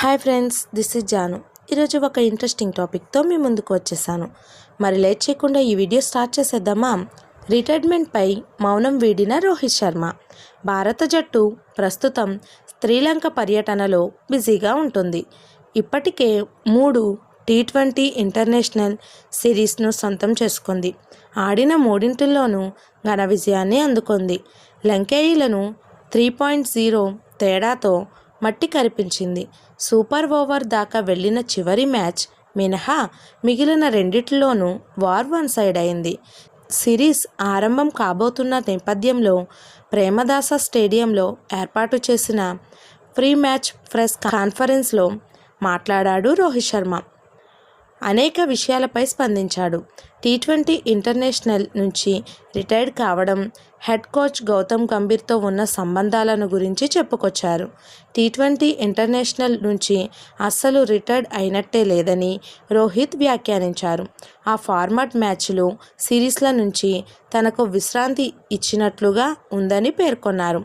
Hi friends, this is Janu. ఈరోజు ఒక interesting టాపిక్తో మీ ముందుకు వచ్చేసాను. మరి లేట్ చేయకుండా ఈ వీడియో స్టార్ట్ చేసేద్దామా? రిటైర్మెంట్పై మౌనం వీడిన రోహిత్ శర్మ. భారత జట్టు ప్రస్తుతం శ్రీలంక పర్యటనలో బిజీగా ఉంటుంది. ఇప్పటికే 3 T20 ఇంటర్నేషనల్ సిరీస్ను సొంతం చేసుకుంది. ఆడిన 3 ఘన విజయాన్ని అందుకుంది. లంకేయులను 3.0 తేడాతో మట్టి కరిపించింది. సూపర్ ఓవర్ దాకా వెళ్లిన చివరి మ్యాచ్ మినహా మిగిలిన రెండిటిలోనూ వార్ వన్ సైడ్ అయింది. సిరీస్ ఆరంభం కాబోతున్న నేపథ్యంలో ప్రేమదాస స్టేడియంలో ఏర్పాటు చేసిన ప్రీ మ్యాచ్ ప్రెస్ కాన్ఫరెన్స్లో మాట్లాడాడు రోహిత్ శర్మ. అనేక విషయాలపై స్పందించాడు. T20 ఇంటర్నేషనల్ నుంచి రిటైర్డ్ కావడం, హెడ్ కోచ్ గౌతమ్ గంభీర్తో ఉన్న సంబంధాలను గురించి చెప్పుకొచ్చారు. T20 ఇంటర్నేషనల్ నుంచి అస్సలు రిటైర్డ్ అయినట్టే లేదని రోహిత్ వ్యాఖ్యానించారు. ఆ ఫార్మాట్ మ్యాచ్లు, సిరీస్ల నుంచి తనకు విశ్రాంతి ఇచ్చినట్లుగా ఉందని పేర్కొన్నారు.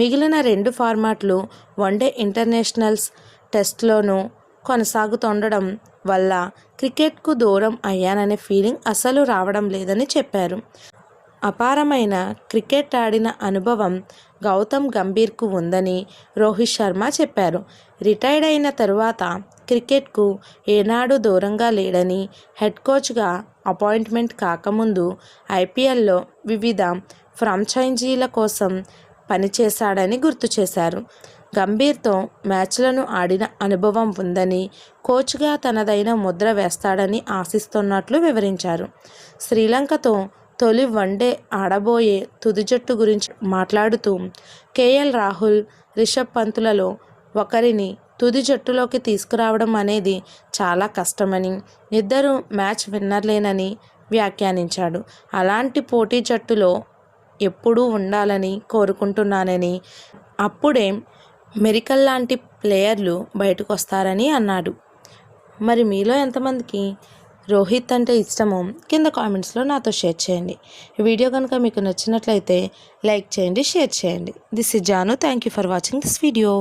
మిగిలిన 2 ఫార్మాట్లు వన్డే ఇంటర్నేషనల్స్, టెస్ట్లోనూ కొనసాగుతుండడం వల్ల క్రికెట్కు దూరం అయ్యాననే ఫీలింగ్ అస్సలు రావడం లేదని చెప్పారు. అపారమైన క్రికెట్ ఆడిన అనుభవం గౌతమ్ గంభీర్కు ఉందని రోహిత్ శర్మ చెప్పారు. రిటైర్డ్ అయిన తరువాత క్రికెట్కు ఏనాడు దూరంగా లేడని, హెడ్ కోచ్గా అపాయింట్మెంట్ కాకముందు ఐపీఎల్లో వివిధ ఫ్రాంచైజీల కోసం పనిచేశాడని గుర్తు చేశారు. గంభీర్తో మ్యాచ్లను ఆడిన అనుభవం ఉందని, కోచ్గా తనదైన ముద్ర వేస్తాడని ఆశిస్తున్నట్లు వివరించారు. శ్రీలంకతో తొలి వన్డే ఆడబోయే తుది జట్టు గురించి మాట్లాడుతూ కేఎల్ రాహుల్, రిషబ్ పంత్లలో ఒకరిని తుది జట్టులోకి తీసుకురావడం అనేది చాలా కష్టమని, ఇద్దరు మ్యాచ్ విన్నర్లేనని వ్యాఖ్యానించాడు. అలాంటి పోటీ జట్టులో ఎప్పుడూ ఉండాలని కోరుకుంటున్నానని, అప్పుడే మెరికల్ లాంటి ప్లేయర్లు బయటకు వస్తారని అన్నాడు. మరి మీలో ఎంతమందికి రోహిత్ అంటే ఇష్టమో కింద కామెంట్స్లో నాతో షేర్ చేయండి. ఈ వీడియో కనుక మీకు నచ్చినట్లయితే లైక్ చేయండి, షేర్ చేయండి. This is Janu. Thank you for watching this video.